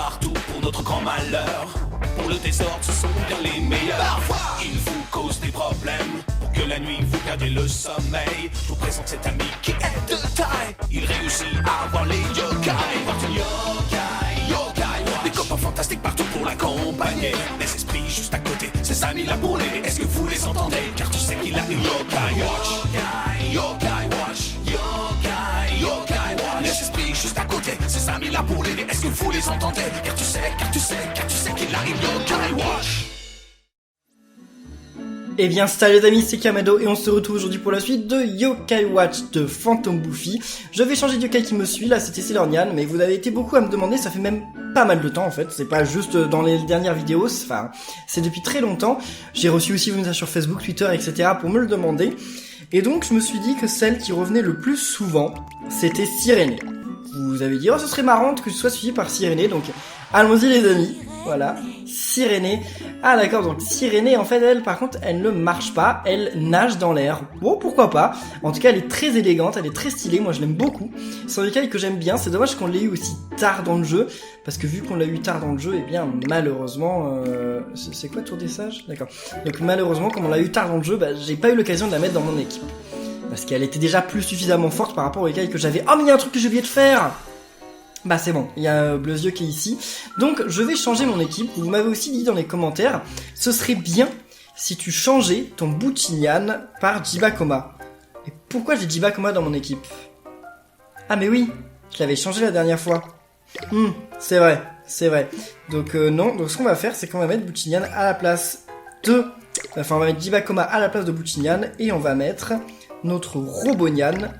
partout pour notre grand malheur. Pour le désordre, ce sont bien les meilleurs. Parfois, ils vous causent des problèmes. Pour que la nuit vous gardiez le sommeil, je vous présente cet ami qui est de taille. Il réussit à avoir les yokai. Porte une yokai, yokai watch. Des copains fantastiques partout pour l'accompagner. Des esprits juste à côté, ses amis là pour l'aider. Est-ce que vous les entendez? Car tu sais qu'il a une yokai watch. Yokai, yokai watch. Yokai, yokai watch. Les esprits juste à côté, ses amis là pour l'aider. Est-ce que vous les entendez? Car tu sais qu'il a une yokai watch. Eh bien salut les amis, c'est Kamado et on se retrouve aujourd'hui pour la suite de Yokai Watch de Phantom Buffy. Je vais changer de yokai qui me suit, là c'était Sailor Nyan, mais vous avez été beaucoup à me demander, ça fait même pas mal de temps en fait, c'est pas juste dans les dernières vidéos, c'est depuis très longtemps. J'ai reçu aussi vos messages sur Facebook, Twitter, etc. pour me le demander. Et donc je me suis dit que celle qui revenait le plus souvent, c'était Sirénée. Vous avez dit, oh ce serait marrant que ce soit suivi par Sirénée, donc allons-y les amis. Voilà, Sirénée. Ah d'accord, donc Sirénée, en fait, elle, par contre, elle ne marche pas, elle nage dans l'air. Bon, pourquoi pas. En tout cas, elle est très élégante, elle est très stylée, moi je l'aime beaucoup. C'est un yokai que j'aime bien, c'est dommage qu'on l'ait eu aussi tard dans le jeu, parce que vu qu'on l'a eu tard dans le jeu, eh bien, malheureusement... C'est quoi, Tour des Sages? D'accord. Donc malheureusement, comme on l'a eu tard dans le jeu, j'ai pas eu l'occasion de la mettre dans mon équipe. Parce qu'elle était déjà plus suffisamment forte par rapport au yokai que j'avais. Oh mais il y a un truc que j'ai oublié de faire! Bah c'est bon, il y a Bleuzieux qui est ici. Donc je vais changer mon équipe. Vous m'avez aussi dit dans les commentaires, ce serait bien si tu changeais ton Buchinyan par Jibakoma. Et pourquoi j'ai Jibakoma dans mon équipe? Ah mais oui, je l'avais changé la dernière fois. C'est vrai. Donc non, donc ce qu'on va faire, c'est qu'on va mettre Buchinyan à la place de... Enfin on va mettre Jibakoma à la place de Buchinyan et on va mettre notre Robonyan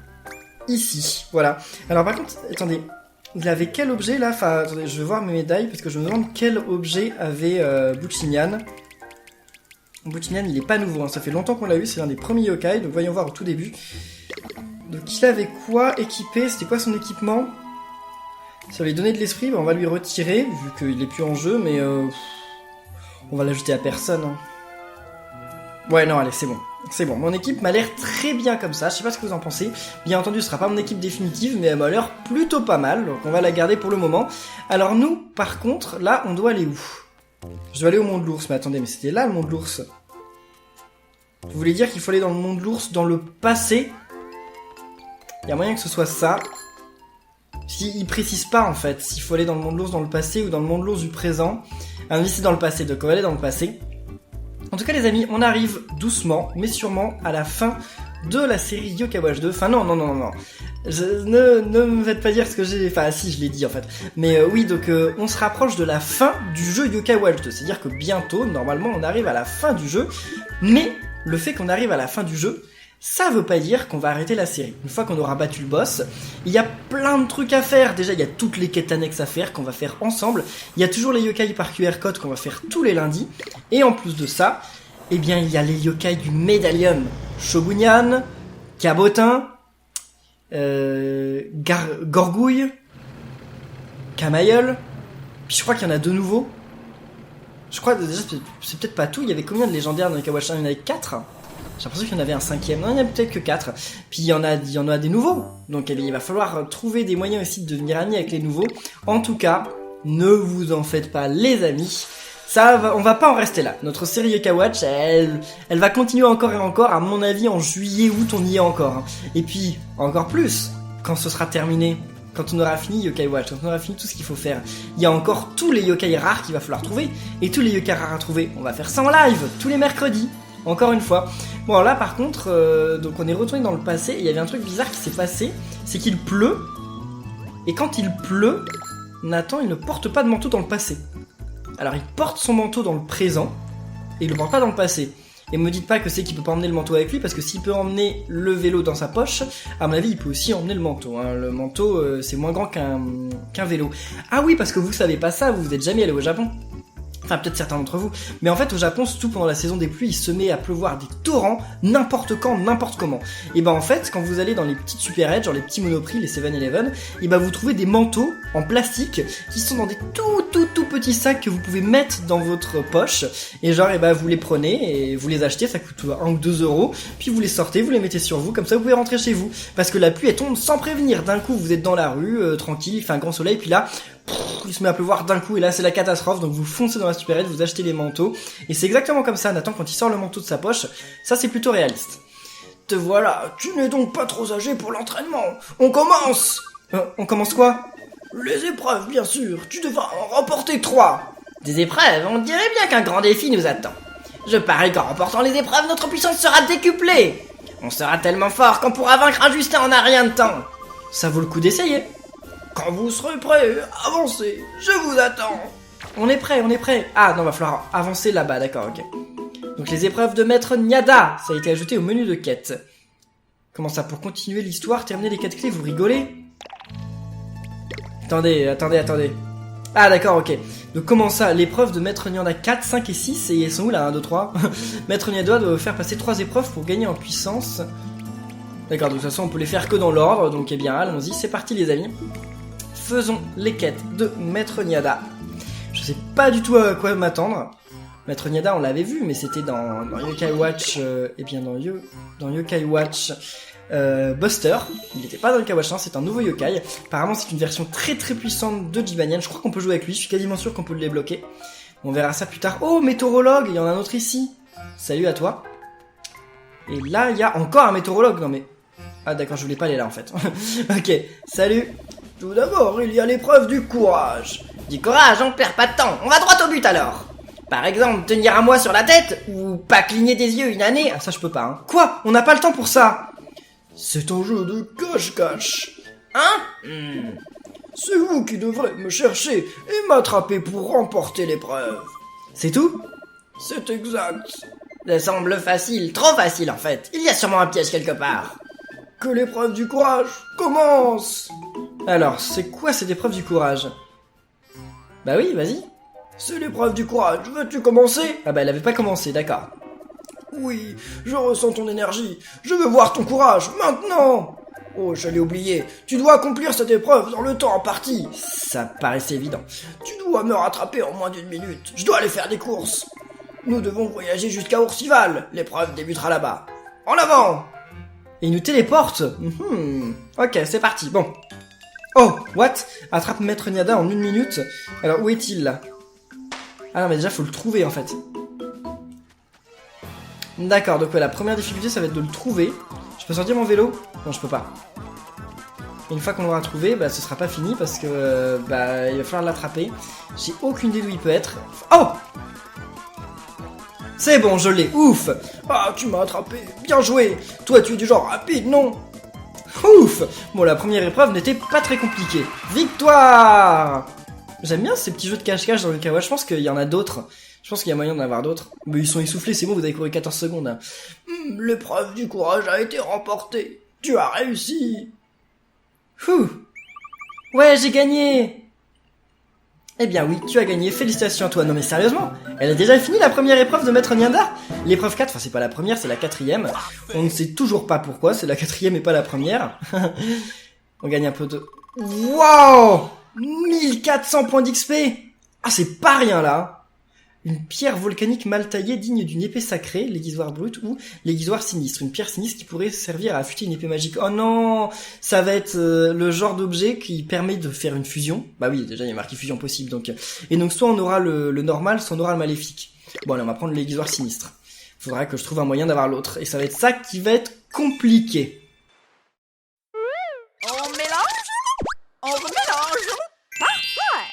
ici. Voilà. Alors par contre, attendez... Il avait quel objet là? Enfin, attendez, je vais voir mes médailles parce que je me demande quel objet avait Buchinyan. Buchinyan, il est pas nouveau, hein. Ça fait longtemps qu'on l'a eu, c'est l'un des premiers yokai, donc voyons voir au tout début. Donc il avait quoi équipé? C'était quoi son équipement? Ça lui donnait de l'esprit, on va lui retirer, vu qu'il est plus en jeu, mais on va l'ajouter à personne. Hein. Ouais, non, allez, c'est bon. C'est bon, mon équipe m'a l'air très bien comme ça, je sais pas ce que vous en pensez. Bien entendu, ce sera pas mon équipe définitive, mais elle m'a l'air plutôt pas mal, donc on va la garder pour le moment. Alors nous, par contre, là, on doit aller où? Je dois aller au Mont de l'Ours, mais attendez, mais c'était là le Mont de l'Ours. Vous voulez dire qu'il faut aller dans le Mont de l'Ours, dans le passé? Il y a moyen que ce soit ça. Il précise pas, en fait, s'il faut aller dans le Mont de l'Ours dans le passé ou dans le Mont de l'Ours du présent. Ah oui, c'est dans le passé, donc on va aller dans le passé. En tout cas les amis, on arrive doucement, mais sûrement à la fin de la série Yokai Watch 2. Enfin non. Ne me faites pas dire ce que j'ai... Enfin si, je l'ai dit en fait. Mais oui, donc on se rapproche de la fin du jeu Yokai Watch 2. C'est-à-dire que bientôt, normalement, on arrive à la fin du jeu. Mais le fait qu'on arrive à la fin du jeu, ça veut pas dire qu'on va arrêter la série. Une fois qu'on aura battu le boss, il y a plein de trucs à faire. Déjà, il y a toutes les quêtes annexes à faire qu'on va faire ensemble. Il y a toujours les yokai par QR code qu'on va faire tous les lundis. Et en plus de ça, eh bien, il y a les yokai du Médalium. Shogunyan, Cabotin, Gorgouille, Camailleul. Puis je crois qu'il y en a deux nouveaux. Je crois, déjà, c'est peut-être pas tout. Il y avait combien de légendaires dans Yokai Watch 1? Il y en avait 4. J'ai l'impression qu'il y en avait un 5e. Non, il n'y en a peut-être que 4. Puis il y en a des nouveaux. Donc il va falloir trouver des moyens aussi de devenir amis avec les nouveaux. En tout cas, ne vous en faites pas les amis. On va pas en rester là. Notre série Yokai Watch, elle va continuer encore et encore. À mon avis, en juillet, août, on y est encore. Et puis, encore plus, quand ce sera terminé. Quand on aura fini Yokai Watch, quand on aura fini tout ce qu'il faut faire. Il y a encore tous les yokai rares qu'il va falloir trouver. Et tous les yokai rares à trouver, on va faire ça en live, tous les mercredis. Encore une fois. Bon alors là par contre, donc on est retourné dans le passé et il y avait un truc bizarre qui s'est passé, c'est qu'il pleut. Et quand il pleut, Nathan il ne porte pas de manteau dans le passé. Alors il porte son manteau dans le présent et il le porte pas dans le passé. Et me dites pas que c'est qu'il peut pas emmener le manteau avec lui, parce que s'il peut emmener le vélo dans sa poche, à mon avis il peut aussi emmener le manteau. Hein. Le manteau c'est moins grand qu'un vélo. Ah oui, parce que vous savez pas ça, vous êtes jamais allé au Japon. Enfin peut-être certains d'entre vous, mais en fait au Japon, surtout pendant la saison des pluies, il se met à pleuvoir des torrents n'importe quand, n'importe comment. Et ben en fait, quand vous allez dans les petites supérettes, genre les petits Monoprix, les 7-Eleven, et ben vous trouvez des manteaux en plastique qui sont dans des tout petits sacs que vous pouvez mettre dans votre poche, et genre et ben vous les prenez et vous les achetez, ça coûte 1 ou 2 euros, puis vous les sortez, vous les mettez sur vous, comme ça vous pouvez rentrer chez vous, parce que la pluie elle tombe sans prévenir. D'un coup vous êtes dans la rue, tranquille, il fait un grand soleil, puis là il se met à pleuvoir d'un coup et là c'est la catastrophe, donc vous foncez dans la supérette, vous achetez les manteaux, et c'est exactement comme ça, Nathan, quand il sort le manteau de sa poche, ça c'est plutôt réaliste. Te voilà, tu n'es donc pas trop âgé pour l'entraînement, on commence. On commence quoi? Les épreuves, bien sûr, tu devras en remporter 3. Des épreuves, on dirait bien qu'un grand défi nous attend. Je parie qu'en remportant les épreuves, notre puissance sera décuplée. On sera tellement fort qu'on pourra vaincre un Justin en un rien de temps. Ça vaut le coup d'essayer. Quand vous serez prêts, avancez, je vous attends. On est prêt, on est prêt. Ah non, va falloir avancer là-bas, d'accord, ok. Donc les épreuves de Maître Niada, ça a été ajouté au menu de quête. Comment ça, pour continuer l'histoire, terminer les 4 clés, vous rigolez? Attendez. Ah d'accord, ok. Donc comment ça, l'épreuve de Maître Niada 4, 5 et 6, et elles sont où là, 1, 2, 3 Maître Niada doit faire passer 3 épreuves pour gagner en puissance. D'accord, de toute façon on peut les faire que dans l'ordre, donc eh bien allons-y, c'est parti les amis. Faisons les quêtes de Maître Niada. Je sais pas du tout à quoi m'attendre. Maître Niada on l'avait vu, mais c'était dans Yokai Watch, dans Yokai Watch Buster. Il n'était pas dans Yokai Watch 1, c'est un nouveau yokai. Apparemment c'est une version très très puissante de Jibanyan, je crois qu'on peut jouer avec lui, je suis quasiment sûr qu'on peut le débloquer. On verra ça plus tard. Oh, météorologue, il y en a un autre ici. Salut à toi. Et là il y a encore un météorologue, non mais... Ah d'accord, je voulais pas aller là en fait. Ok, salut. Tout d'abord, il y a l'épreuve du courage. Du courage, on perd pas de temps, on va droit au but alors. Par exemple, tenir un mois sur la tête, ou pas cligner des yeux une année. Ah ça je peux pas, hein. Quoi? On n'a pas le temps pour ça. C'est un jeu de cache-cache. Hein? C'est vous qui devrez me chercher et m'attraper pour remporter l'épreuve. C'est tout? C'est exact. Ça semble facile, trop facile en fait. Il y a sûrement un piège quelque part. Que l'épreuve du courage commence. Alors, c'est quoi cette épreuve du courage? Bah oui, vas-y. C'est l'épreuve du courage, veux-tu commencer? Ah bah elle avait pas commencé, d'accord. Oui, je ressens ton énergie, je veux voir ton courage, maintenant. Oh, j'allais oublier, tu dois accomplir cette épreuve dans le temps imparti. Ça paraissait évident. Tu dois me rattraper en moins d'1 minute, je dois aller faire des courses. Nous devons voyager jusqu'à Oursival, l'épreuve débutera là-bas. En avant! Et il nous téléporte. Ok, c'est parti, bon. Oh, what? Attrape Maître Niada en 1 minute. Alors, où est-il, là? Ah non, mais déjà, faut le trouver, en fait. D'accord, donc ouais, la première difficulté, ça va être de le trouver. Je peux sortir mon vélo? Non, je peux pas. Et une fois qu'on l'aura trouvé, bah, ce sera pas fini, parce que, bah, il va falloir l'attraper. J'ai aucune idée d'où il peut être. Oh! C'est bon, je l'ai, ouf! Ah, tu m'as attrapé, bien joué! Toi, tu es du genre rapide, non? Ouf! Bon, la première épreuve n'était pas très compliquée. Victoire! J'aime bien ces petits jeux de cache-cache dans le Yokai Watch, je pense qu'il y en a d'autres. Je pense qu'il y a moyen d'en avoir d'autres. Mais ils sont essoufflés, c'est bon, vous avez couru 14 secondes. Hein. L'épreuve du courage a été remportée. Tu as réussi. Ouh! Ouais, j'ai gagné! Eh bien oui, tu as gagné, félicitations à toi. Non mais sérieusement, elle a déjà fini la première épreuve de Maître Niada. L'épreuve 4, enfin c'est pas la première, c'est la 4ème. On ne sait toujours pas pourquoi, c'est la 4ème et pas la première. On gagne un peu de... Wow! 1400 points d'XP. Ah c'est pas rien là. Une pierre volcanique mal taillée digne d'une épée sacrée, l'aiguisoire brut ou l'aiguisoire sinistre. Une pierre sinistre qui pourrait servir à affûter une épée magique. Oh non, ça va être le genre d'objet qui permet de faire une fusion. Bah oui, déjà il y a marqué fusion possible. Donc et donc soit on aura le normal, soit on aura le maléfique. Bon allez, on va prendre l'aiguisoire sinistre. Faudra que je trouve un moyen d'avoir l'autre. Et ça va être ça qui va être compliqué. On mélange, on remélange. Parfait.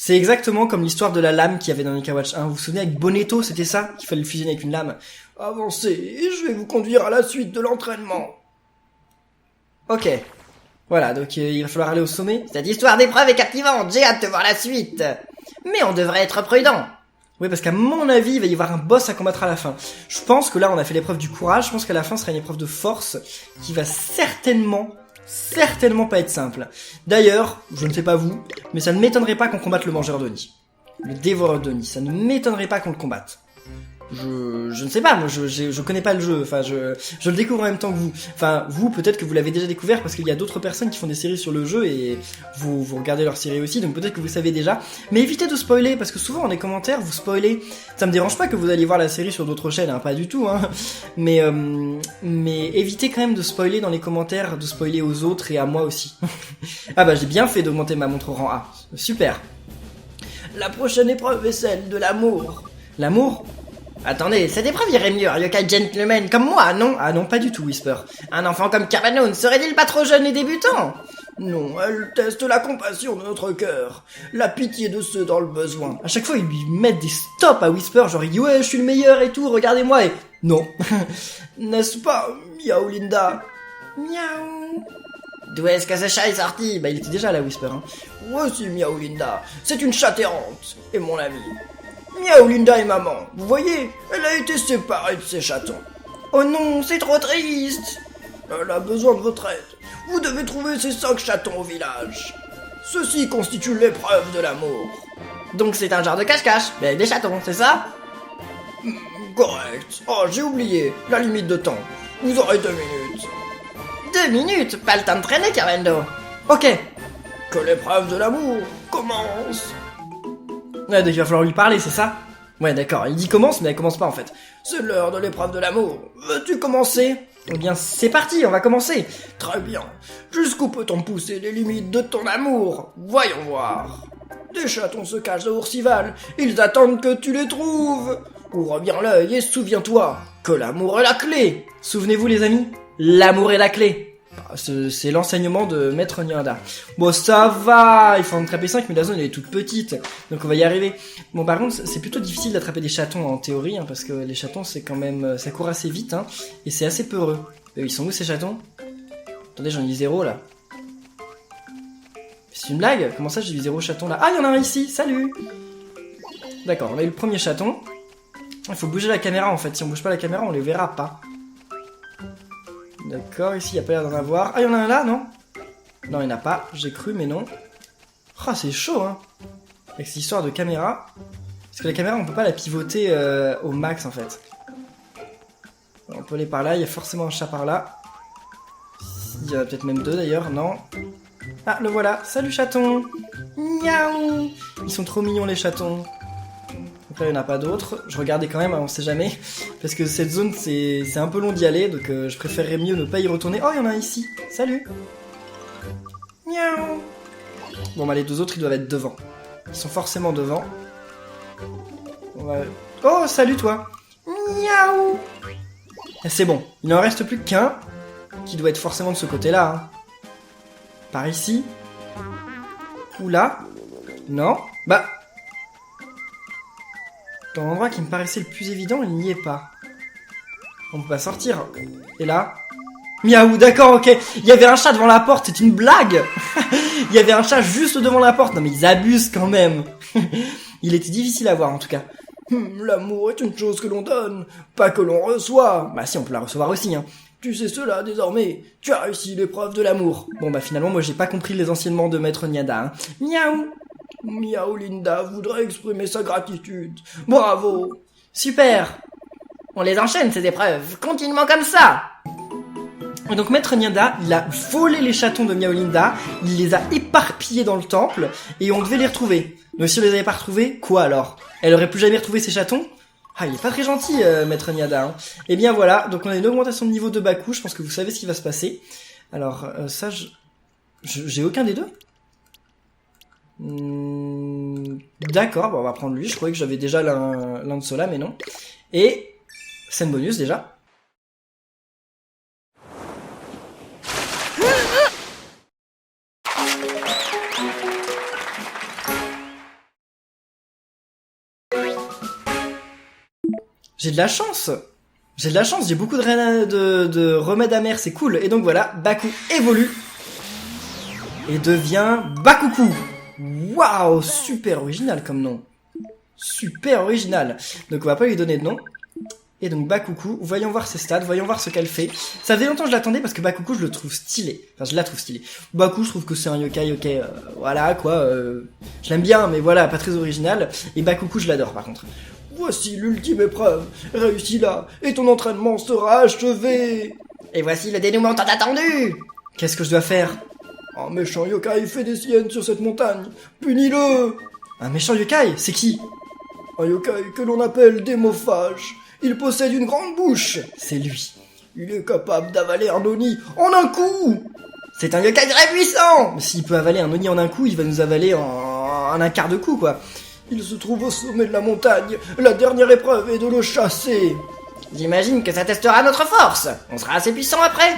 C'est exactement comme l'histoire de la lame qu'il y avait dans Yokai Watch 1. Vous vous souvenez avec Bonetto, c'était ça? Qu'il fallait le fusionner avec une lame. Avancez, et je vais vous conduire à la suite de l'entraînement. Ok. Voilà, donc il va falloir aller au sommet. Cette histoire d'épreuve est captivante, j'ai hâte de voir la suite. Mais on devrait être prudent. Oui, parce qu'à mon avis, il va y avoir un boss à combattre à la fin. Je pense que là, on a fait l'épreuve du courage. Je pense qu'à la fin, ce sera une épreuve de force qui va certainement pas être simple. D'ailleurs, je ne sais pas vous, mais ça ne m'étonnerait pas qu'on combatte le mangeur de nid. Le dévoreur de nid. Ça ne m'étonnerait pas qu'on le combatte. je ne sais pas, moi je connais pas le jeu, enfin je le découvre en même temps que vous. Enfin vous peut-être que vous l'avez déjà découvert parce qu'il y a d'autres personnes qui font des séries sur le jeu et vous regardez leurs séries aussi, donc peut-être que vous savez déjà. Mais évitez de spoiler parce que souvent dans les commentaires vous spoilez. Ça me dérange pas que vous alliez voir la série sur d'autres chaînes, hein, pas du tout, hein. Mais évitez quand même de spoiler dans les commentaires, de spoiler aux autres et à moi aussi. Ah bah j'ai bien fait d'augmenter ma montre au rang A, super. La prochaine épreuve est celle de l'amour. L'amour? Attendez, cette épreuve irait mieux, un yokai gentleman comme moi, non? Ah non, pas du tout, Whisper. Un enfant comme Kabano ne serait-il pas trop jeune et débutant? Non, elle teste la compassion de notre cœur, la pitié de ceux dans le besoin. À chaque fois, ils lui mettent des stops à Whisper, genre il dit ouais, je suis le meilleur et tout, regardez-moi, et non. N'est-ce pas, Miaou Linda? Miaou. D'où est-ce que ce chat est sorti? Bah il était déjà là, Whisper, hein. Voici Miaou Linda, c'est une chatte errante, et mon ami. Miaou Linda est maman, vous voyez, elle a été séparée de ses chatons. Oh non, c'est trop triste. Elle a besoin de votre aide. Vous devez trouver ces 5 chatons au village. Ceci constitue l'épreuve de l'amour. Donc c'est un genre de cache-cache, mais avec des chatons, c'est ça? Correct. Oh, j'ai oublié, la limite de temps. Vous aurez 2 minutes. 2 minutes? Pas le temps de traîner, Carendo. Ok. Que l'épreuve de l'amour commence. Ouais, donc il va falloir lui parler, c'est ça? Ouais, d'accord, il dit commence, mais elle commence pas en fait. C'est l'heure de l'épreuve de l'amour. Veux-tu commencer? Eh bien, c'est parti, on va commencer. Très bien. Jusqu'où peut-on pousser les limites de ton amour? Voyons voir. Des chatons se cachent à Oursival. Ils attendent que tu les trouves. Ouvre bien l'œil et souviens-toi que l'amour est la clé. Souvenez-vous les amis, l'amour est la clé. C'est l'enseignement de Maître Nyanda. Bon, ça va, il faut en attraper 5, mais la zone elle est toute petite, donc on va y arriver. Bon, par contre, c'est plutôt difficile d'attraper des chatons en théorie, hein, parce que les chatons, c'est quand même... ça court assez vite, hein, et c'est assez peureux. Ils sont où ces chatons? Attendez, j'en ai 0 là. C'est une blague? Comment ça j'ai eu 0 chaton là? Ah, il y en a un ici, salut! D'accord, on a eu le premier chaton. Il faut bouger la caméra en fait, si on bouge pas la caméra, on les verra pas. D'accord, ici il n'y a pas l'air d'en avoir. Ah, il y en a un là, non? Non, il n'y en a pas, j'ai cru, mais non. Ah, c'est chaud, hein. Avec cette histoire de caméra. Parce que la caméra, on peut pas la pivoter au max, en fait. On peut aller par là, il y a forcément un chat par là. Il y en a peut-être même 2 d'ailleurs, non? Ah, le voilà. Salut, chaton. Miaou. Ils sont trop mignons, les chatons. Donc là, il n'y en a pas d'autres. Je regardais quand même, hein, on sait jamais. Parce que cette zone, c'est un peu long d'y aller. Donc je préférerais mieux ne pas y retourner. Oh, il y en a un ici. Salut. Miaou. Bon, bah les 2 autres, ils doivent être devant. Ils sont forcément devant. On va... Oh, salut, toi. Miaou. C'est bon. Il n'en reste plus qu'un. Qui doit être forcément de ce côté-là. Hein. Par ici. Ou là. Non. Bah... Dans l'endroit qui me paraissait le plus évident, il n'y est pas. On peut pas sortir. Et là... Miaou, d'accord, ok. Il y avait un chat devant la porte, c'est une blague. Il y avait un chat juste devant la porte. Non mais ils abusent quand même. Il était difficile à voir en tout cas. L'amour est une chose que l'on donne, pas que l'on reçoit. Bah si, on peut la recevoir aussi, hein. Tu sais cela désormais, tu as réussi l'épreuve de l'amour. Bon bah finalement, moi j'ai pas compris les enseignements de Maître Nyanda, hein. Miaou. Miaou Linda voudrait exprimer sa gratitude. Bravo. Super. On les enchaîne ces épreuves, continuellement comme ça. Et donc Maître Nyanda, il a volé les chatons de Miaou Linda, il les a éparpillés dans le temple, et on devait les retrouver. Donc si on les avait pas retrouvés, quoi alors? Elle aurait plus jamais retrouvé ses chatons? Ah, il est pas très gentil, Maître Nyanda. Hein. Et bien voilà, donc on a une augmentation de niveau de Baku, je pense que vous savez ce qui va se passer. Alors, ça, j'ai aucun des deux? D'accord, bon, on va prendre lui, je croyais que j'avais déjà l'un de ceux-là, mais non. Et, scène bonus déjà. J'ai de la chance. J'ai beaucoup de remèdes amers, c'est cool. Et donc voilà, Baku évolue et devient Bakoukou. Waouh, super original comme nom. Super original. Donc on va pas lui donner de nom. Et donc Bakoukou, voyons voir ses stats, voyons voir ce qu'elle fait. Ça faisait longtemps que je l'attendais parce que Bakoukou je le trouve stylé. Enfin je la trouve stylée. Baku je trouve que c'est un yokai, ok, voilà quoi. Je l'aime bien mais voilà, pas très original. Et Bakoukou je l'adore par contre. Voici l'ultime épreuve. Réussis-la, et ton entraînement sera achevé. Et voici le dénouement tant attendu. Qu'est-ce que je dois faire? Un méchant yokai fait des siennes sur cette montagne. Punis-le. Un méchant yokai? C'est qui? Un yokai que l'on appelle démophage. Il possède une grande bouche. C'est lui. Il est capable d'avaler un oni en un coup. C'est un yokai très puissant. S'il peut avaler un oni en un coup, il va nous avaler en un quart de coup, quoi. Il se trouve au sommet de la montagne. La dernière épreuve est de le chasser. J'imagine que ça testera notre force. On sera assez puissant après.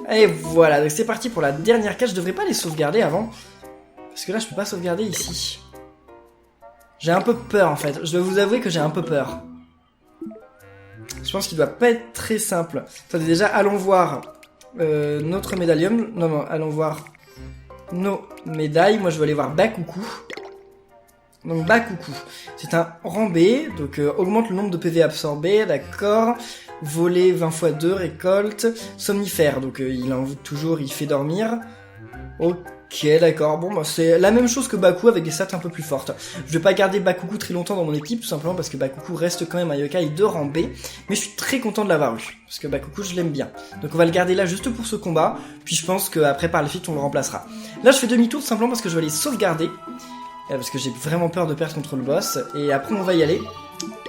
Et voilà, donc c'est parti pour la dernière case. Je devrais pas les sauvegarder avant. Parce que là, je peux pas sauvegarder ici. J'ai un peu peur, en fait. Je dois vous avouer que j'ai un peu peur. Je pense qu'il doit pas être très simple. Attendez, déjà, allons voir notre médaillum. Non, allons voir nos médailles. Moi, je vais aller voir Bakuku. Donc Bakuku, c'est un rang B, donc augmente le nombre de PV absorbés, d'accord. Voler 20 x 2, récolte. Somnifère, donc il envoûte toujours, il fait dormir. Ok, d'accord, bon bah c'est la même chose que Baku avec des stats un peu plus fortes. Je vais pas garder Bakuku très longtemps dans mon équipe, tout simplement parce que Bakuku reste quand même un yokai de rang B. Mais je suis très content de l'avoir eu, parce que Bakuku je l'aime bien. Donc on va le garder là juste pour ce combat, puis je pense qu'après par la suite on le remplacera. Là je fais demi-tour tout simplement parce que je vais aller sauvegarder. Parce que j'ai vraiment peur de perdre contre le boss. Et après on va y aller.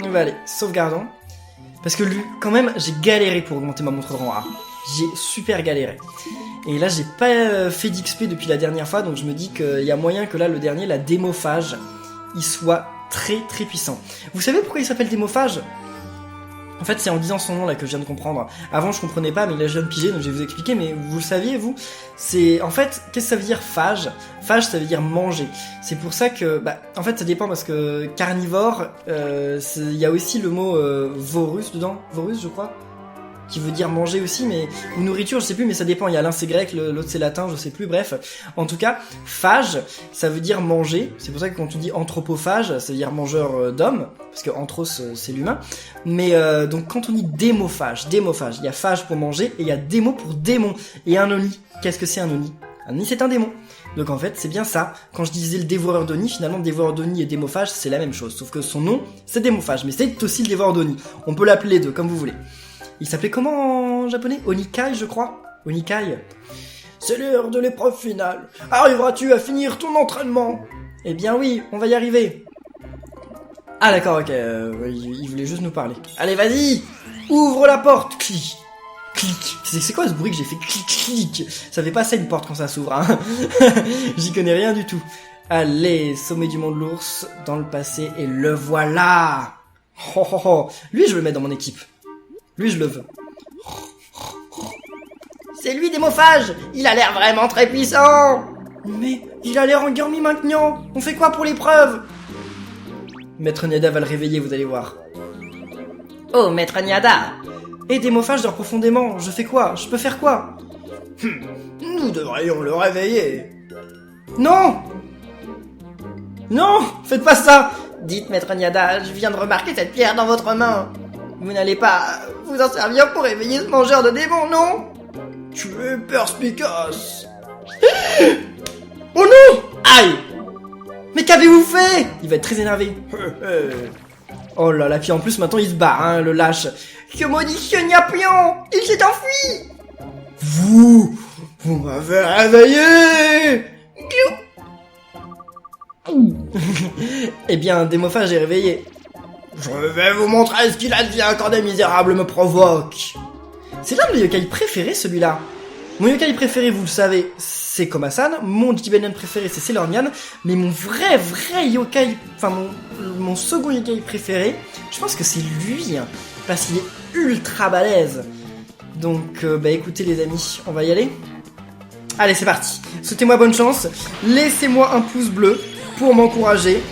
On va aller, sauvegardons. Parce que lui, quand même, j'ai galéré pour augmenter ma montre rang A. J'ai super galéré. Et là j'ai pas fait d'XP depuis la dernière fois. Donc je me dis qu'il y a moyen que là le dernier, la démophage, il soit très très puissant. Vous savez pourquoi il s'appelle démophage ? En fait, c'est en disant son nom là que je viens de comprendre. Avant, je comprenais pas, mais là, je viens de piger, donc je vais vous expliquer. Mais vous le saviez, vous ? C'est en fait, qu'est-ce que ça veut dire phage ? Phage, ça veut dire manger. C'est pour ça que, en fait, ça dépend parce que carnivore, il y a aussi le mot vorus dedans, vorus, je crois, qui veut dire manger aussi, mais ou nourriture, je sais plus, mais ça dépend. Il y a l'un c'est grec, l'autre c'est latin, je sais plus. Bref, en tout cas, phage, ça veut dire manger. C'est pour ça que quand on dit anthropophage, ça veut dire mangeur d'hommes, parce que anthros c'est l'humain. Mais donc quand on dit démophage, il y a phage pour manger et il y a démo pour démon. Et un oni, qu'est-ce que c'est un oni ? Un oni c'est un démon. Donc en fait c'est bien ça. Quand je disais le dévoreur d'oni, finalement dévoreur d'oni et démophage c'est la même chose, sauf que son nom c'est démophage, mais c'est aussi le dévoreur d'oni. On peut l'appeler les deux comme vous voulez. Il s'appelait comment en japonais ? Onikai, je crois. Onikai. C'est l'heure de l'épreuve finale. Arriveras-tu à finir ton entraînement ? Eh bien oui, on va y arriver. Ah d'accord, ok. Il voulait juste nous parler. Allez, vas-y ! Ouvre la porte ! Clic. Clic. C'est quoi ce bruit que j'ai fait ? Clic, clic. Ça fait pas ça une porte quand ça s'ouvre, hein. J'y connais rien du tout. Allez, sommet du monde l'ours, dans le passé, et le voilà ! Oh, oh, oh. Lui, je vais le mettre dans mon équipe. Lui, je le veux. C'est lui, démophage. Il a l'air vraiment très puissant. Mais il a l'air endormi maintenant. On fait quoi pour l'épreuve ? Maître Niada va le réveiller, vous allez voir. Oh, Maître Niada. Et démophage dort profondément. Je fais quoi ? Je peux faire quoi ? Nous devrions le réveiller. Non ! Non ! Faites pas ça ! Dites, Maître Niada, je viens de remarquer cette pierre dans votre main. Vous n'allez pas vous en servir pour réveiller ce mangeur de démons, non ? Tu es perspicace. Oh non ! Aïe ! Mais qu'avez-vous fait ? Il va être très énervé. Oh là là, puis en plus maintenant il se barre, hein, le lâche. Que maudit Pion ! Il s'est enfui ! Vous m'avez réveillé ! Eh bien, démophage est réveillé. Je vais vous montrer ce qu'il advient quand des misérables me provoquent. C'est l'un de mes yokai préférés, celui-là. Mon yokai préféré, vous le savez, c'est Komasan. Mon Jibenen préféré, c'est Sailor Nyan. Mais mon vrai yokai, enfin mon second yokai préféré, je pense que c'est lui, hein, parce qu'il est ultra balèze. Donc, écoutez les amis, on va y aller. Allez, c'est parti. Souhaitez-moi bonne chance. Laissez-moi un pouce bleu pour m'encourager.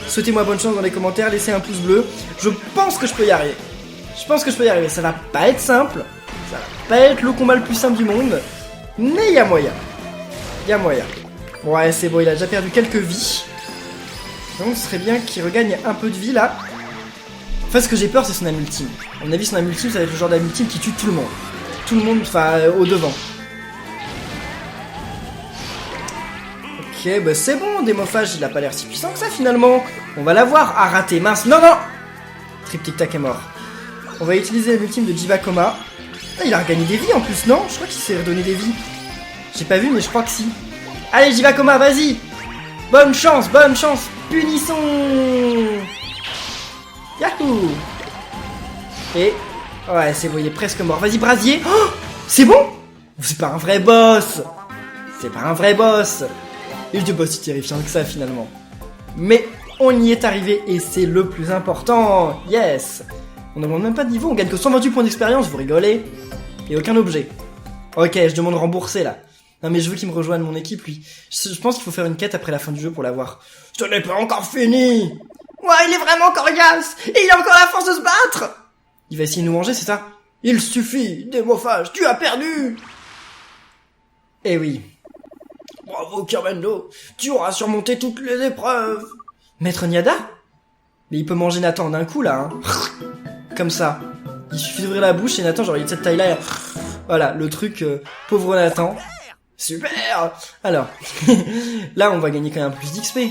Souhaitez-moi bonne chance dans les commentaires, laissez un pouce bleu. Je pense que je peux y arriver. Ça va pas être simple. Ça va pas être le combat le plus simple du monde. Mais il y a moyen. Ouais, c'est bon, il a déjà perdu quelques vies. Donc ce serait bien qu'il regagne un peu de vie là. Enfin, ce que j'ai peur, c'est son âme ultime. À mon avis, son âme ultime, ça va être le genre d'âme ultime qui tue tout le monde. Tout le monde, enfin, au devant. Ok, c'est bon, démophage, il a pas l'air si puissant que ça finalement. On va l'avoir. Ah, raté, mince. Non, Trip Tic Tac est mort. On va utiliser l'ultime de Jivakoma. Ah, il a regagné des vies en plus, non? Je crois qu'il s'est redonné des vies. J'ai pas vu, mais je crois que si. Allez, Jivakoma, vas-y! Bonne chance, punissons! Yahoo! Et... ouais, c'est bon, il est presque mort. Vas-y, Brasier! Oh, c'est bon? C'est pas un vrai boss! C'est pas un vrai boss! Et le boss si terrifiant que ça, finalement. Mais on y est arrivé, et c'est le plus important! Yes! On n'augmente même pas de niveau, on gagne que 128 points d'expérience, vous rigolez? Et aucun objet. Ok, je demande rembourser, là. Non mais je veux qu'il me rejoigne mon équipe, lui. Je pense qu'il faut faire une quête après la fin du jeu pour l'avoir. Ce n'est pas encore fini! Ouais, il est vraiment coriace! Et il a encore la force de se battre! Il va essayer de nous manger, c'est ça? Il suffit, Démophage, tu as perdu! Eh oui. Bravo, Kirmendo, tu auras surmonté toutes les épreuves! Maître Niada? Mais il peut manger Nathan d'un coup, là, hein. Comme ça. Il suffit d'ouvrir la bouche et Nathan, genre, il est de cette taille-là. Voilà, le truc, pauvre Nathan. Super! Alors, là, on va gagner quand même plus d'XP.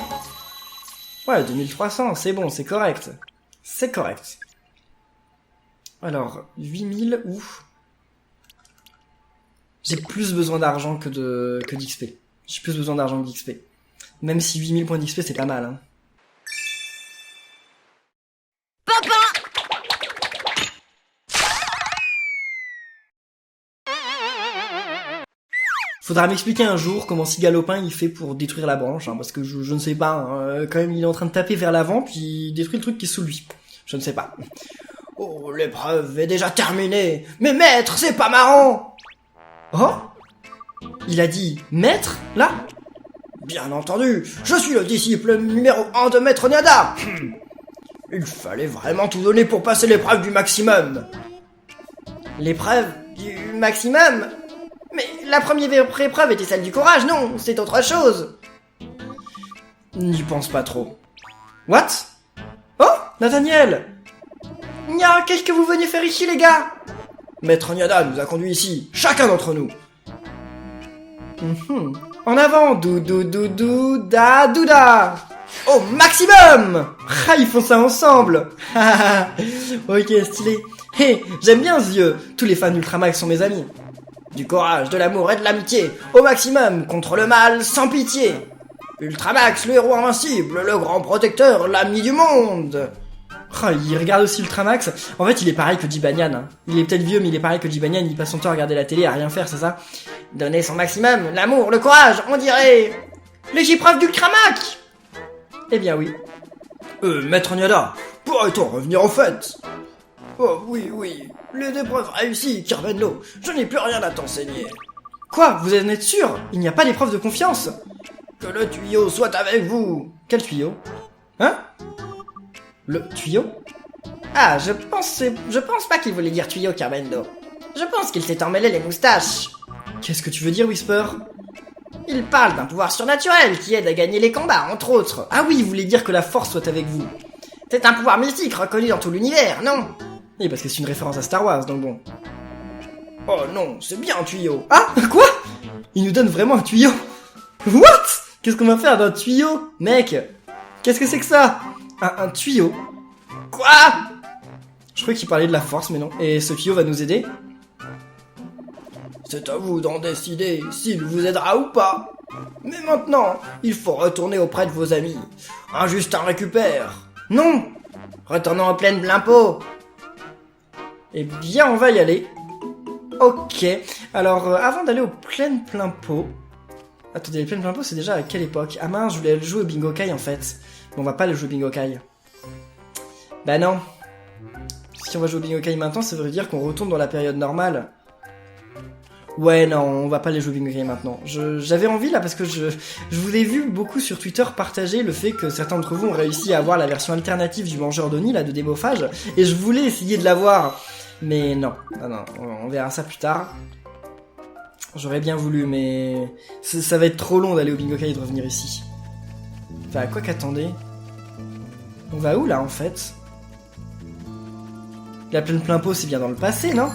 Ouais, 2300, c'est bon, c'est correct. C'est correct. Alors, 8000, ouf. J'ai plus besoin d'argent que d'XP. J'ai plus besoin d'argent que d'XP. Même si 8000 points d'XP, c'est pas mal, hein. Faudra m'expliquer un jour comment Sigalopin il fait pour détruire la branche, hein, parce que je ne sais pas, hein, quand même il est en train de taper vers l'avant, puis il détruit le truc qui est sous lui. Je ne sais pas. Oh, l'épreuve est déjà terminée, mais maître, c'est pas marrant! Oh? Il a dit maître, là? Bien entendu, je suis le disciple numéro 1 de Maître Niada! Il fallait vraiment tout donner pour passer l'épreuve du maximum. L'épreuve du maximum? Mais la première épreuve était celle du courage, non? C'est autre chose. N'y pense pas trop. What? Oh, Nathaniel! Nya, qu'est-ce que vous venez faire ici, les gars? Maître Niada nous a conduits ici, chacun d'entre nous. En avant, da, douda. Au maximum! Ah, ils font ça ensemble. Ok, stylé. Hé, j'aime bien ce vieux. Tous les fans d'Ultramax sont mes amis. Du courage, de l'amour et de l'amitié, au maximum, contre le mal, sans pitié. Ultramax, le héros invincible, le grand protecteur, l'ami du monde. Oh, il regarde aussi Ultramax. En fait, il est pareil que Jibanyan. Hein. Il est peut-être vieux, mais il est pareil que Jibanyan. Il passe son temps à regarder la télé, à rien faire, c'est ça? Donner son maximum, l'amour, le courage, on dirait... les épreuves d'Ultramax. Eh bien oui. Maître Niada, pourrait-on revenir au fait? Oh oui, les épreuves réussies, Kirvenlo, je n'ai plus rien à t'enseigner. Quoi? Vous en êtes sûr? Il n'y a pas d'épreuve de confiance? Que le tuyau soit avec vous. Quel tuyau? Hein? Le tuyau? Ah, je pense pas qu'il voulait dire tuyau, Kirvenlo. Je pense qu'il s'est emmêlé les moustaches. Qu'est-ce que tu veux dire, Whisper? Il parle d'un pouvoir surnaturel qui aide à gagner les combats, entre autres. Ah oui, il voulait dire que la force soit avec vous. C'est un pouvoir mystique reconnu dans tout l'univers, non? Oui, parce que c'est une référence à Star Wars, donc bon. Oh non, c'est bien un tuyau. Ah, quoi? Il nous donne vraiment un tuyau. What? Qu'est-ce qu'on va faire d'un tuyau? Mec, qu'est-ce que c'est que ça? Un tuyau? Quoi? Je croyais qu'il parlait de la force, mais non. Et ce tuyau va nous aider? C'est à vous d'en décider s'il vous aidera ou pas. Mais maintenant, il faut retourner auprès de vos amis. Un Justin récupère. Non! Retournons aux plaines plein pot. Eh bien, on va y aller. Ok. Alors, avant d'aller aux plaines plein pot... Attendez, les plaines plein pot, c'est déjà à quelle époque? Ah mince, je voulais le jouer au Bingo Kai, en fait. Mais on va pas le jouer au Bingo Kai. Bah non. Si on va jouer au Bingo Kai maintenant, ça veut dire qu'on retourne dans la période normale. Ouais, non, on va pas les jouer au Bingo Kai maintenant. J'avais envie, là, parce que je vous ai vu beaucoup sur Twitter partager le fait que certains d'entre vous ont réussi à avoir la version alternative du Mangeur d'Oni, là, de Démophage, et je voulais essayer de l'avoir. Mais non, on verra ça plus tard. J'aurais bien voulu, mais ça va être trop long d'aller au Bingo Kai et de revenir ici. Enfin, quoi qu'attendez. On va où, là, en fait? La plaine plein pot, c'est bien dans le passé, non?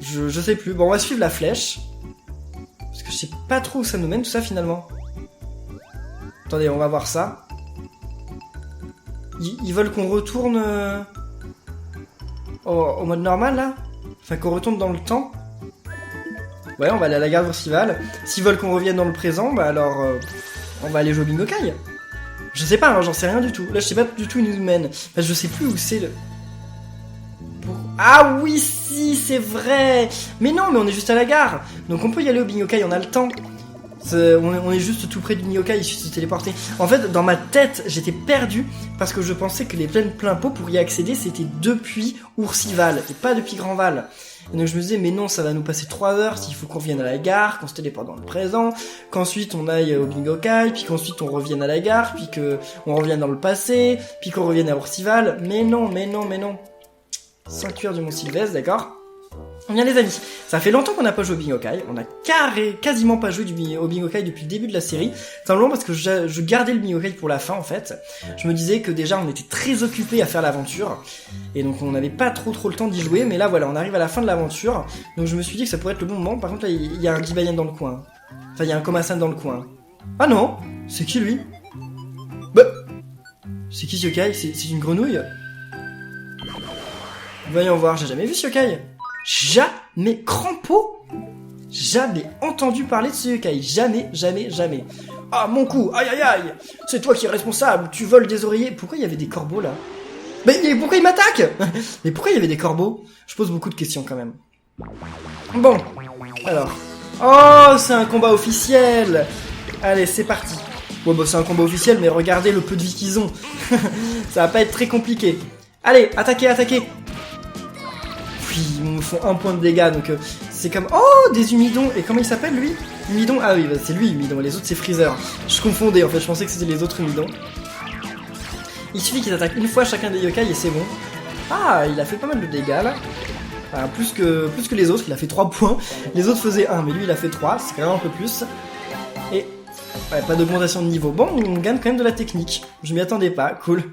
Je sais plus. Bon, on va suivre la flèche. Parce que je sais pas trop où ça nous mène, tout ça, finalement. Attendez, on va voir ça. Ils veulent qu'on retourne au mode normal, là? Enfin, qu'on retourne dans le temps? Ouais, on va aller à la gare d'Oursival. S'ils veulent qu'on revienne dans le présent, bah alors... on va aller jouer au bingo kai. Je sais pas, hein, j'en sais rien du tout. Là, je sais pas du tout où ils nous mènent. Enfin, je sais plus où c'est le... Ah oui, si, c'est vrai. Mais non, mais on est juste à la gare. Donc on peut y aller au bingo kai, on a le temps. On est juste tout près du bingo kai, il suffit de se téléporter. En fait, dans ma tête, j'étais perdu parce que je pensais que les plaines plein pot, pour y accéder, c'était depuis Oursival et pas depuis Grandval. Et donc je me disais, mais non, ça va nous passer 3 heures s'il faut qu'on vienne à la gare, qu'on se téléporte dans le présent, qu'ensuite on aille au bingo kai, puis qu'ensuite on revienne à la gare, puis qu'on revienne dans le passé, puis qu'on revienne à Oursival. Mais non, mais non, mais non. 5 heures du Mont Sylvestre, d'accord? Bien les amis, ça fait longtemps qu'on n'a pas joué au bingo kai, on a quasiment pas joué au bingo kai depuis le début de la série, simplement parce que je gardais le bingo kai pour la fin en fait. Je me disais que déjà on était très occupés à faire l'aventure, et donc on n'avait pas trop le temps d'y jouer, mais là voilà, on arrive à la fin de l'aventure, donc je me suis dit que ça pourrait être le bon moment. Par contre là, il y a un Gibayan dans le coin, enfin il y a un Komasan dans le coin. Ah non, c'est qui lui? Bah, c'est qui ce yokai? C'est une grenouille? Voyons voir, j'ai jamais vu ce yokai. Jamais Crampo? Jamais entendu parler de ce yokai. Jamais. Ah, mon cou, aïe aïe aïe. C'est toi qui es responsable, tu voles des oreillers. Pourquoi il y avait des corbeaux là? Mais pourquoi il m'attaque? Mais pourquoi il y avait des corbeaux? Je pose beaucoup de questions quand même. Bon, alors. Oh, c'est un combat officiel. Allez, c'est parti. Bon, bah c'est un combat officiel, mais regardez le peu de vie qu'ils ont. Ça va pas être très compliqué. Allez, attaquez. Puis ils me font 1 point de dégâts, donc c'est comme... Oh, des humidons. Et comment il s'appelle lui? Humidon? Ah oui, bah, c'est lui humidon, les autres c'est Freezer. Je confondais en fait, je pensais que c'était les autres humidons. Il suffit qu'ils attaquent une fois chacun des yokai et c'est bon. Ah, il a fait pas mal de dégâts là. Enfin, plus que les autres, il a fait 3 points. Les autres faisaient 1, mais lui il a fait 3, c'est quand même un peu plus. Et... ouais, pas d'augmentation de niveau. Bon, on gagne quand même de la technique. Je m'y attendais pas, cool.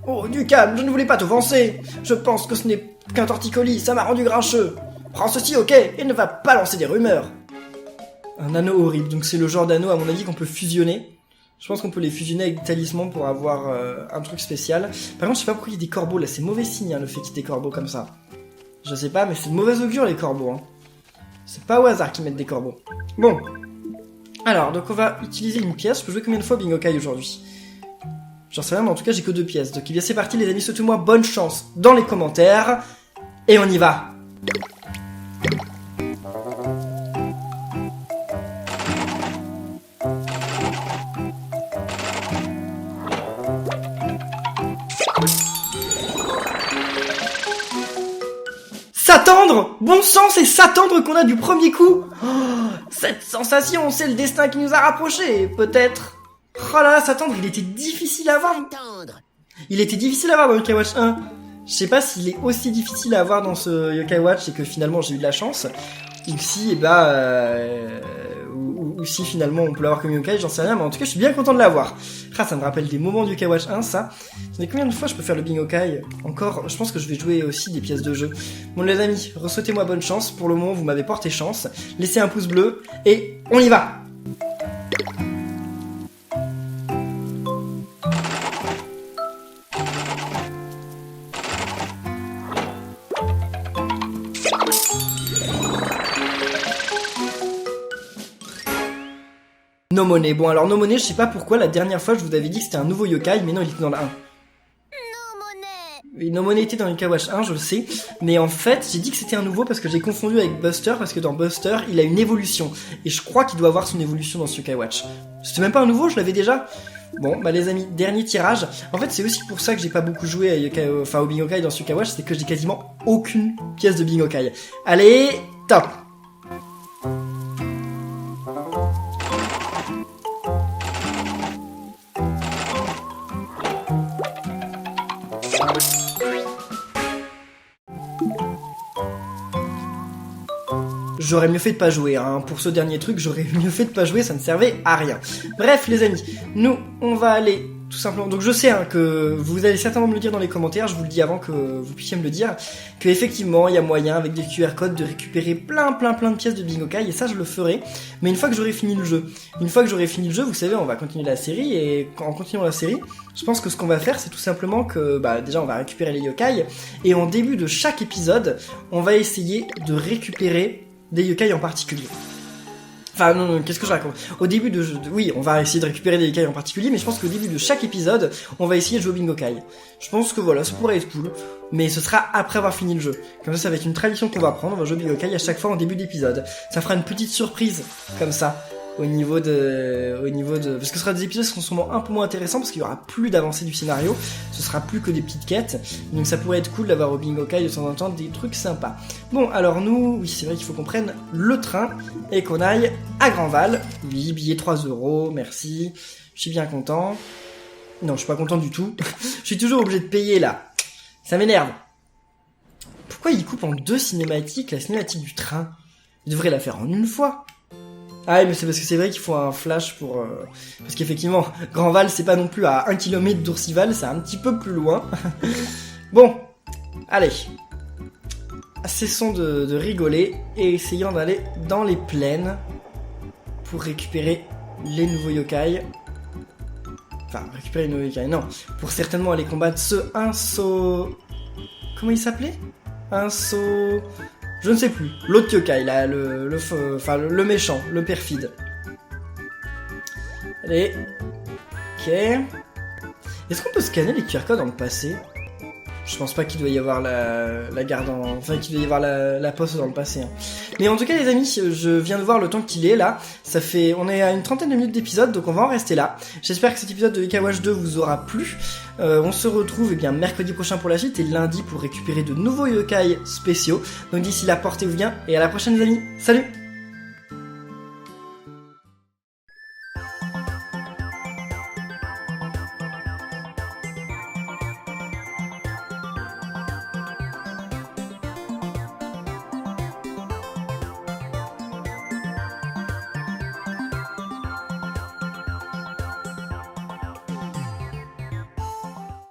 Oh, du calme, je ne voulais pas t'offenser. Je pense que ce n'est qu'un torticolis, ça m'a rendu grincheux. Prends ceci, ok, et ne va pas lancer des rumeurs. Un anneau horrible, donc c'est le genre d'anneau à mon avis qu'on peut fusionner. Je pense qu'on peut les fusionner avec des talismans pour avoir un truc spécial. Par contre, je sais pas pourquoi il y a des corbeaux là, c'est mauvais signe hein, le fait qu'il y ait des corbeaux comme ça. Je sais pas, mais c'est de mauvais augure les corbeaux. Hein. C'est pas au hasard qu'ils mettent des corbeaux. Bon. Alors, donc on va utiliser une pièce. Je peux jouer combien de fois bingo kai aujourd'hui? J'en sais rien, mais en tout cas j'ai que 2 pièces. Donc eh bien c'est parti les amis, souhaitez-moi bonne chance dans les commentaires. Et on y va. S'attendre! Bon sang, c'est s'attendre qu'on a du premier coup! Oh, cette sensation, c'est le destin qui nous a rapprochés, peut-être. Oh là là, s'attendre, il était difficile à avoir. Il était difficile à avoir dans Yokai Watch 1. Je sais pas s'il est aussi difficile à avoir dans ce Yokai Watch et que finalement j'ai eu de la chance. Ou si, ou si finalement on peut l'avoir comme Yokai, j'en sais rien, mais en tout cas je suis bien content de l'avoir. Ah, ça me rappelle des moments du Yokai Watch 1, ça. Vous combien de fois je peux faire le bingo kai? Encore, je pense que je vais jouer aussi des pièces de jeu. Bon les amis, souhaitez-moi bonne chance. Pour le moment, vous m'avez porté chance. Laissez un pouce bleu et on y va. No Money. Bon alors No Money, je sais pas pourquoi la dernière fois je vous avais dit que c'était un nouveau yokai, mais non il était dans le 1. Oui, No Money était dans Yokai Watch 1, je le sais, mais en fait j'ai dit que c'était un nouveau parce que j'ai confondu avec Buster, parce que dans Buster il a une évolution, et je crois qu'il doit avoir son évolution dans ce Yokai Watch. C'était même pas un nouveau, je l'avais déjà. Bon bah les amis, dernier tirage. En fait c'est aussi pour ça que j'ai pas beaucoup joué à au bingo kai dans ce Yokai Watch, c'est que j'ai quasiment aucune pièce de bingo kai. Allez, top. J'aurais mieux fait de pas jouer, hein. Pour ce dernier truc, j'aurais mieux fait de pas jouer, ça ne servait à rien. Bref, les amis, nous, on va aller tout simplement. Donc je sais hein, que vous allez certainement me le dire dans les commentaires, je vous le dis avant que vous puissiez me le dire, que effectivement il y a moyen avec des QR codes de récupérer plein de pièces de Bingokai, et ça je le ferai, mais une fois que j'aurai fini le jeu. Une fois que j'aurai fini le jeu, vous savez, on va continuer la série, et en continuant la série, je pense que ce qu'on va faire, c'est tout simplement que, déjà on va récupérer les yokai, et en début de chaque épisode, on va essayer de récupérer des yokai en particulier. Enfin non, qu'est-ce que je raconte? Au début oui, on va essayer de récupérer des yokai en particulier, mais je pense qu'au début de chaque épisode, on va essayer de jouer au Bingokai. Je pense que voilà, ça pourrait être cool, mais ce sera après avoir fini le jeu. Comme ça va être une tradition qu'on va prendre, on va jouer au Bingokai à chaque fois en début d'épisode. Ça fera une petite surprise, comme ça. Au niveau de, parce que ce sera des épisodes qui seront sûrement un peu moins intéressants parce qu'il y aura plus d'avancée du scénario, ce sera plus que des petites quêtes, donc ça pourrait être cool d'avoir au Bingokai de temps en temps des trucs sympas. Bon, alors nous, oui c'est vrai qu'il faut qu'on prenne le train et qu'on aille à Grandval. Oui, billet 3€, merci, je suis bien content. Non, je suis pas content du tout, je suis toujours obligé de payer là, ça m'énerve. Pourquoi il coupe en 2 cinématiques, la cinématique du train? Il devrait la faire en une fois. Ah mais c'est parce que c'est vrai qu'il faut un flash pour... Parce qu'effectivement, Grandval c'est pas non plus à 1 km d'Ourcival, c'est un petit peu plus loin. Bon, allez. Cessons de rigoler et essayons d'aller dans les plaines pour récupérer les nouveaux yokai. Enfin, récupérer les nouveaux yokai, non. Pour certainement aller combattre ce Comment il s'appelait? Je ne sais plus. L'autre yokai, là, le méchant, le perfide. Allez. Ok. Est-ce qu'on peut scanner les QR codes dans le passé? Je pense pas qu'il doit y avoir la garde Enfin, qu'il doit y avoir la poste dans le passé. Hein. Mais en tout cas, les amis, je viens de voir le temps qu'il est, là. On est à une 30aine de minutes d'épisode, donc on va en rester là. J'espère que cet épisode de Yokai Watch 2 vous aura plu. On se retrouve mercredi prochain pour la suite et lundi pour récupérer de nouveaux yokai spéciaux. Donc d'ici là, portez-vous bien et à la prochaine les amis. Salut!